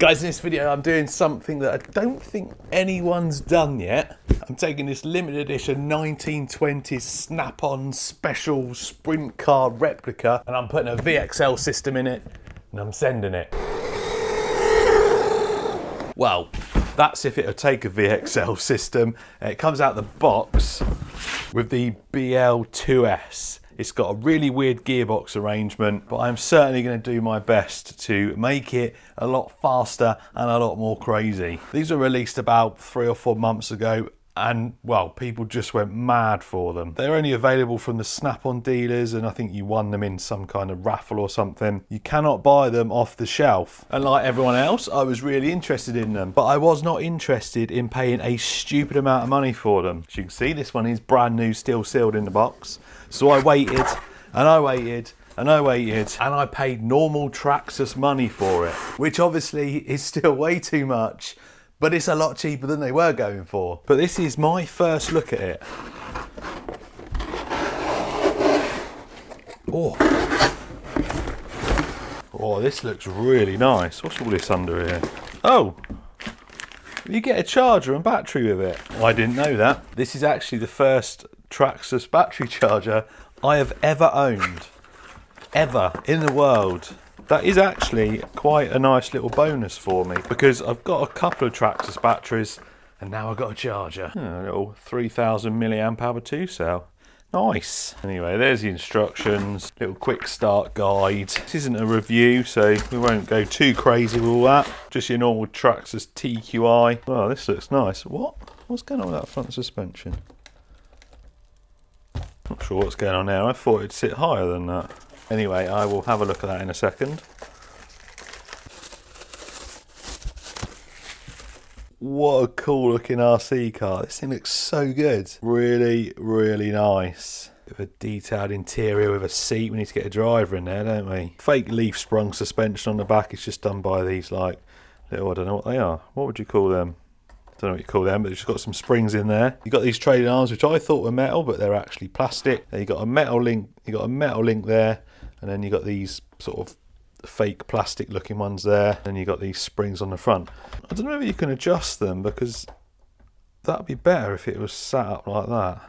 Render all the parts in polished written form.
Guys, in this video I'm doing something that I don't think anyone's done yet. I'm taking this limited edition 1920s Snap-on special sprint car replica and I'm putting a VXL system in it and I'm sending it. Well, that's if it'll take a VXL system. It comes out the box with the BL2S. It's got a really weird gearbox arrangement, but I'm certainly going to do my best to make it a lot faster and a lot more crazy. These were released about 3 or 4 months ago and, well, people just went mad for them. They're only available from the Snap-on dealers and I think you won them in some kind of raffle or something. You cannot buy them off the shelf. And like everyone else, I was really interested in them, but I was not interested in paying a stupid amount of money for them. As you can see, this one is brand new, still sealed in the box. So I waited and I waited and I waited and I paid normal Traxxas money for it, which obviously is still way too much, but it's a lot cheaper than they were going for. But this is my first look at it. Oh, this looks really nice. What's all this under here? Oh, you get a charger and battery with it. Well, I didn't know that. This is actually the first Traxxas battery charger I have ever owned, ever in the world. That is actually quite a nice little bonus for me because I've got a couple of Traxxas batteries and now I've got a charger. A little 3000 milliamp hour 2 cell. Nice. Anyway, there's the instructions, little quick start guide. This isn't a review, so we won't go too crazy with all that. Just your normal Traxxas TQI. Oh, this looks nice. What's going on with that front suspension? Not sure what's going on there. I thought it'd sit higher than that. Anyway, I will have a look at that in a second. What a cool looking RC car. This thing looks so good. Really, really nice. Bit of a detailed interior with a seat. We need to get a driver in there, don't we? Fake leaf sprung suspension on the back. It's just done by these like little, I don't know what they are. What would you call them? I don't know what you call them, but it's got some springs in there. You've got these trailing arms, which I thought were metal, but they're actually plastic. You've got a metal link. You've got a metal link there, and then you've got these sort of fake plastic looking ones there, and you've got these springs on the front. I don't know if you can adjust them because that'd be better if it was sat up like that,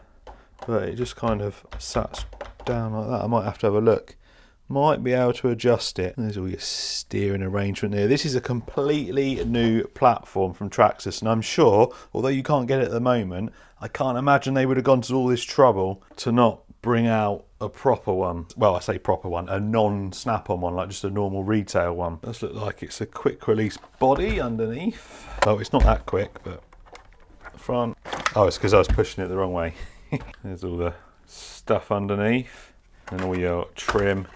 but it just kind of sat down like that. I might have to have a look. Might be able to adjust it. There's all your steering arrangement there. This is a completely new platform from Traxxas, and I'm sure, although you can't get it at the moment, I can't imagine they would have gone to all this trouble to not bring out a proper one. Well, I say proper one, a non-snap-on one, like just a normal retail one. It does look like it's a quick release body underneath. Oh, it's not that quick, but front. Oh, it's because I was pushing it the wrong way. There's all the stuff underneath and all your trim.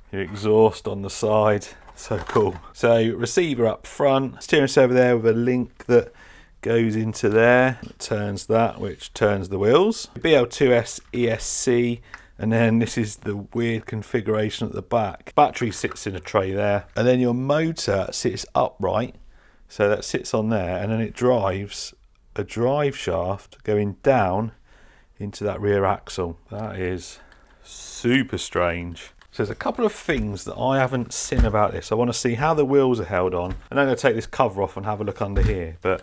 Your exhaust on the side, so cool. So receiver up front, steering over there with a link that goes into there, it turns that, which turns the wheels. BL2S ESC, and then this is the weird configuration at the back. Battery sits in a tray there, and then your motor sits upright, so that sits on there, and then it drives a drive shaft going down into that rear axle. That is super strange. So there's a couple of things that I haven't seen about this. I want to see how the wheels are held on. And I'm going to take this cover off and have a look under here. But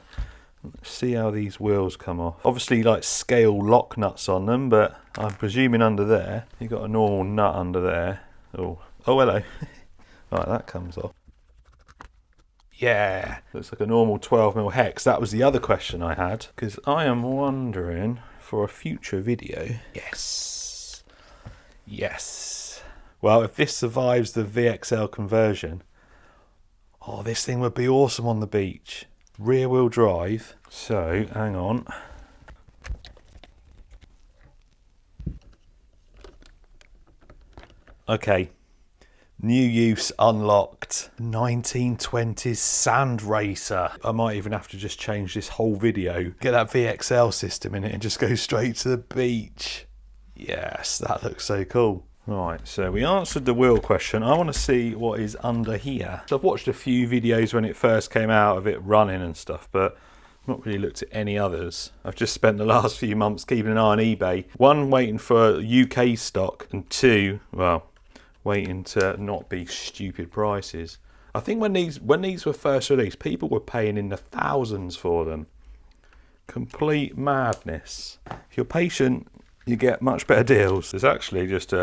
see how these wheels come off. Obviously like scale lock nuts on them, but I'm presuming under there, you've got a normal nut under there. Oh hello. Right, that comes off. Yeah, looks like a normal 12mm hex. That was the other question I had, because I am wondering for a future video. Yes. Well, if this survives the VXL conversion, oh, this thing would be awesome on the beach. Rear wheel drive. So, hang on. Okay. New use unlocked. 1920s sand racer. I might even have to just change this whole video. Get that VXL system in it and just go straight to the beach. Yes, that looks so cool. Right, so we answered the wheel question. I want to see what is under here. So I've watched a few videos when it first came out of it running and stuff, but I've not really looked at any others. I've just spent the last few months keeping an eye on eBay. One, waiting for UK stock, and two, well, waiting to not be stupid prices. I think when these were first released, people were paying in the thousands for them. Complete madness. If you're patient, you get much better deals. It's actually just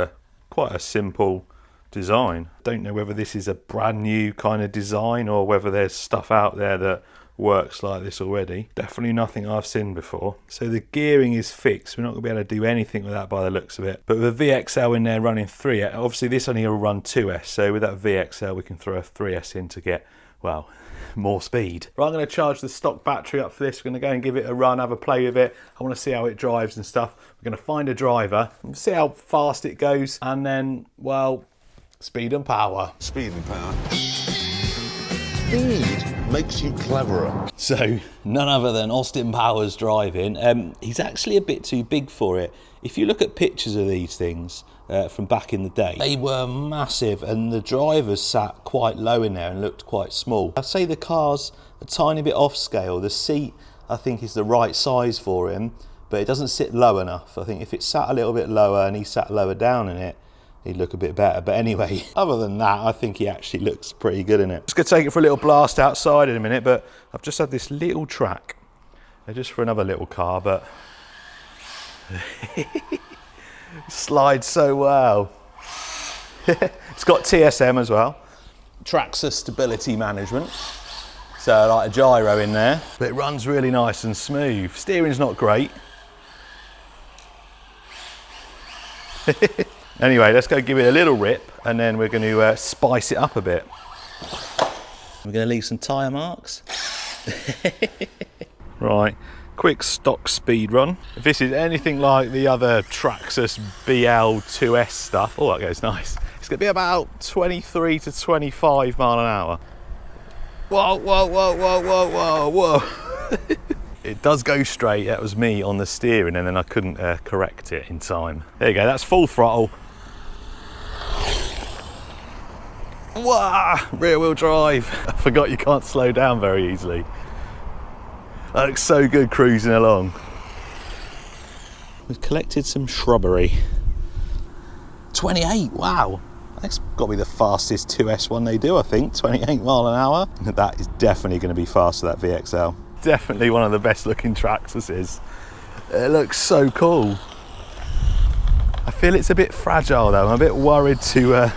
quite a simple design. Don't know whether this is a brand new kind of design or whether there's stuff out there that works like this already. Definitely nothing I've seen before. So the gearing is fixed. We're not going to be able to do anything with that by the looks of it. But with a VXL in there running 3S, obviously this only will run 2S. So with that VXL, we can throw a 3S in to get, well, more speed. Right, I'm going to charge the stock battery up for this. We're going to go and give it a run, have a play with it. I want to see how it drives and stuff. We're going to find a driver, see how fast it goes, and then, well, speed and power. Speed and power. Speed makes you cleverer. So, none other than Austin Powers driving. He's actually a bit too big for it. If you look at pictures of these things from back in the day, they were massive and the drivers sat quite low in there and looked quite small. I'd say the car's a tiny bit off scale. The seat, I think, is the right size for him, but it doesn't sit low enough. I think if it sat a little bit lower and he sat lower down in it, he'd look a bit better. But anyway, other than that, I think he actually looks pretty good in it. Just going to take it for a little blast outside in a minute, but I've just had this little track. Just for another little car, but slides so well. It's got TSM as well. Traxxas stability management. So like a gyro in there, but it runs really nice and smooth. Steering's not great. Anyway, let's go give it a little rip and then we're going to spice it up a bit. We're going to leave some tyre marks. Right, quick stock speed run. If this is anything like the other Traxxas BL2S stuff, oh, that goes nice. It's going to be about 23 to 25 mile an hour. Whoa, whoa, whoa, whoa, whoa, whoa, whoa. It does go straight. That was me on the steering and then I couldn't correct it in time. There you go, that's full throttle. Wow, rear wheel drive. I forgot you can't slow down very easily. That looks so good cruising along. We've collected some shrubbery. 28, wow. That's got to be the fastest 2S one they do, I think. 28 mile an hour. That is definitely going to be faster, that VXL. Definitely one of the best looking Traxxas. It looks so cool. I feel it's a bit fragile though. I'm a bit worried to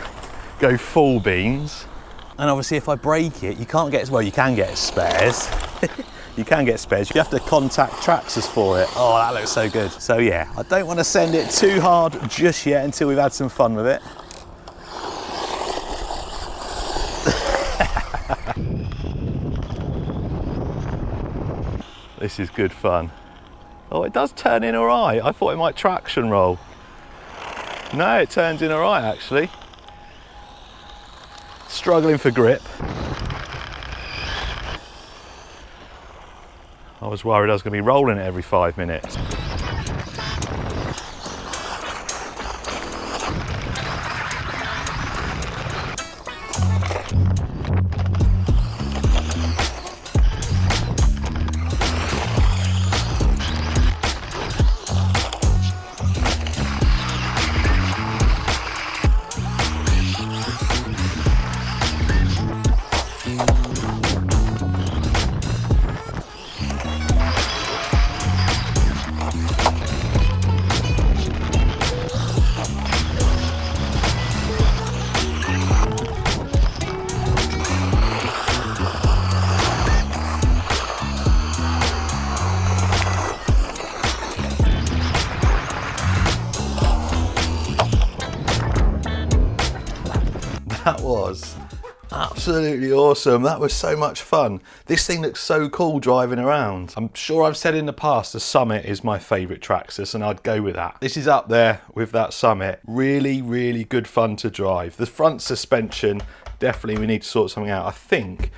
go full beans. And obviously if I break it, you can't get, well, you can get spares. You can get spares. You have to contact Traxxas for it. Oh, that looks so good. So yeah, I don't want to send it too hard just yet until we've had some fun with it. This is good fun. Oh, it does turn in all right. I thought it might traction roll. No, it turns in all right, actually. Struggling for grip. I was worried I was going to be rolling it every 5 minutes. That was absolutely awesome. That was so much fun. This thing looks so cool driving around. I'm sure I've said in the past the Summit is my favourite Traxxas and I'd go with that. This is up there with that Summit. Really, really good fun to drive. The front suspension, definitely we need to sort something out. I think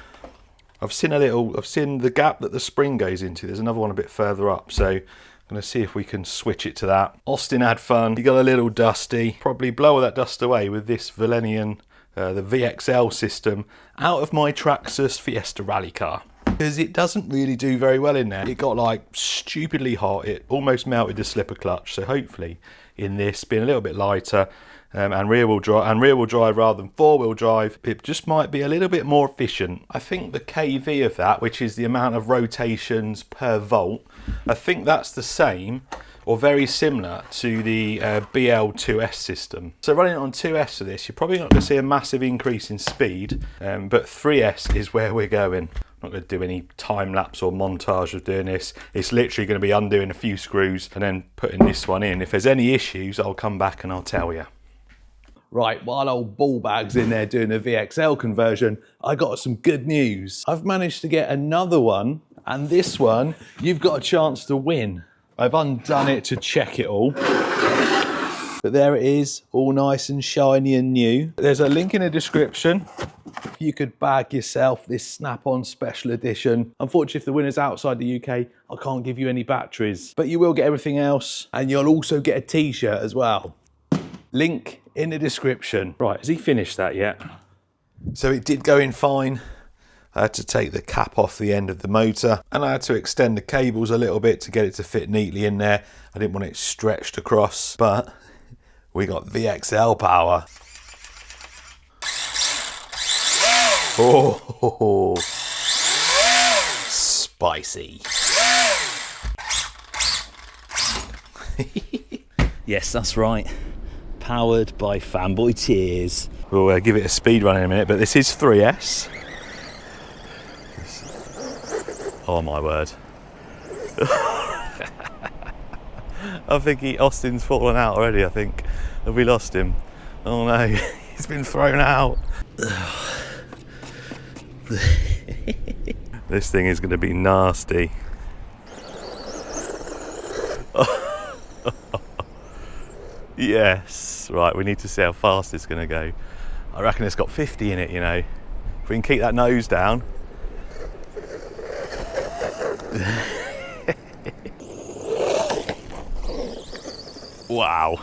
I've seen the gap that the spring goes into. There's another one a bit further up. So I'm going to see if we can switch it to that. Austin had fun. He got a little dusty. Probably blow all that dust away with this Valenian the VXL system out of my Traxxas Fiesta rally car, because it doesn't really do very well in there. It got like stupidly hot. It almost melted the slipper clutch. So hopefully in this being a little bit lighter, and rear-wheel drive rather than four-wheel drive, it just might be a little bit more efficient. I think the kV of that, which is the amount of rotations per volt, I think that's the same or very similar to the BL2S system. So running it on 2S for this, you're probably not going to see a massive increase in speed, but 3S is where we're going. I'm not going to do any time lapse or montage of doing this. It's literally going to be undoing a few screws and then putting this one in. If there's any issues, I'll come back and I'll tell you. Right, while old Ballbag's in there doing a VXL conversion, I got some good news. I've managed to get another one, and this one, you've got a chance to win. I've undone it to check it all. But there it is, all nice and shiny and new. There's a link in the description. You could bag yourself this Snap-on Special Edition. Unfortunately, if the winner's outside the UK, I can't give you any batteries. But you will get everything else, and you'll also get a t-shirt as well. Link in the description. Right, has he finished that yet? So it did go in fine. I had to take the cap off the end of the motor, and I had to extend the cables a little bit to get it to fit neatly in there. I didn't want it stretched across, but we got VXL power. Oh, spicy. Yes, that's right. Powered by Fanboy Tears. We'll give it a speed run in a minute, but this is 3S. Oh my word. I think Austin's fallen out already, I think. Have we lost him? Oh no, he's been thrown out. This thing is going to be nasty. Yes, right, we need to see how fast it's going to go. I reckon it's got 50 in it, you know. If we can keep that nose down. Wow.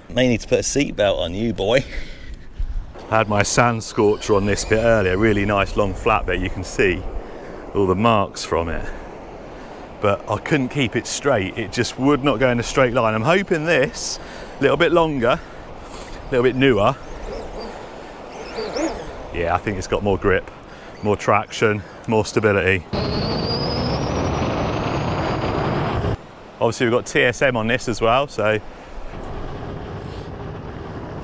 May need to put a seatbelt on you, boy. I had my sand scorcher on this bit earlier, really nice long flat bit. You can see all the marks from it. But I couldn't keep it straight. It just would not go in a straight line. I'm hoping this, a little bit longer, a little bit newer. Yeah, I think it's got more grip, more traction, more stability. Obviously we've got TSM on this as well, so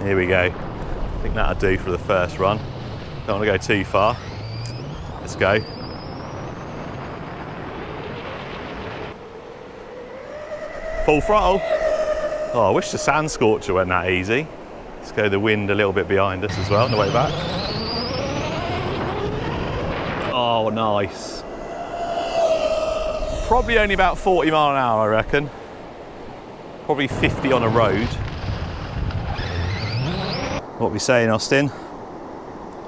here we go. I think that'll do for the first run. Don't want to go too far. Let's go. Full throttle. Oh, I wish the sand scorcher went that easy. Let's go the wind a little bit behind us as well on the way back. Oh, nice. Probably only about 40 mile an hour, I reckon. Probably 50 on a road. What are we saying, Austin?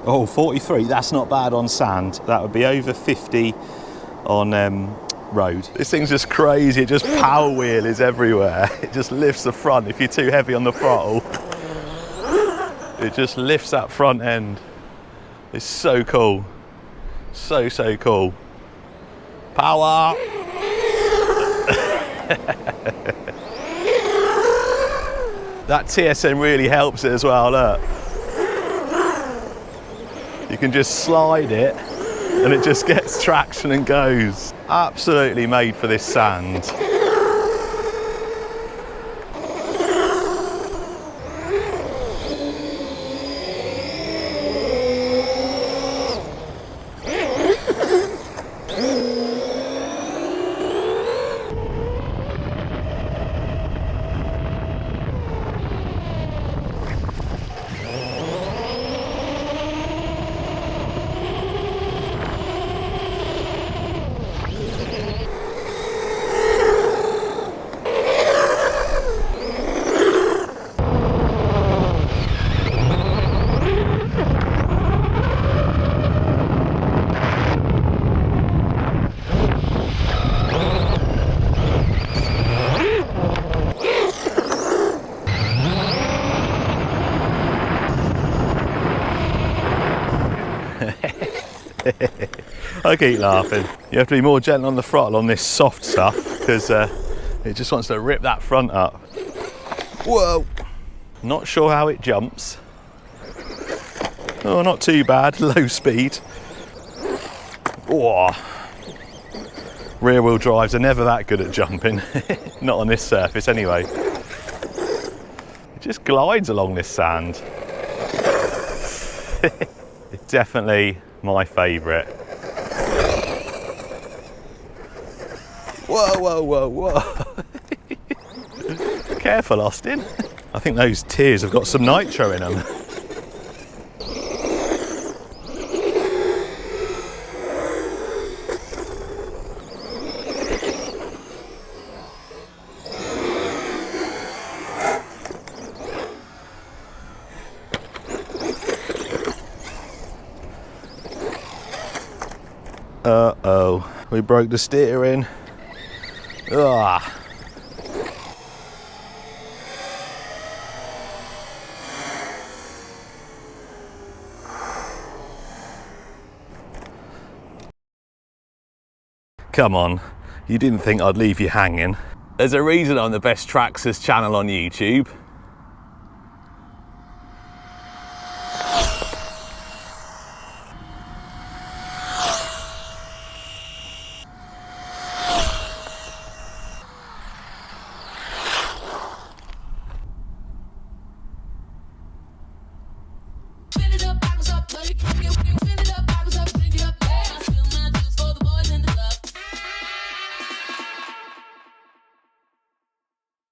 Oh, 43, that's not bad on sand. That would be over 50 on road. This thing's just crazy, it just power wheel is everywhere. It just lifts the front. If you're too heavy on the throttle, it just lifts that front end. It's so cool. So, so cool. Power! That TSM really helps it as well, look. You can just slide it and it just gets traction and goes. Absolutely made for this sand. I keep laughing. You have to be more gentle on the throttle on this soft stuff because it just wants to rip that front up. Whoa! Not sure how it jumps. Oh, not too bad, low speed. Oh. Rear wheel drives are never that good at jumping. Not on this surface anyway. It just glides along this sand. It's definitely my favourite. Whoa, whoa, whoa, whoa. Careful, Austin. I think those tears have got some nitro in them. Uh-oh, we broke the steering. Ah. Come on, you didn't think I'd leave you hanging. There's a reason I'm the best Traxxas channel on YouTube.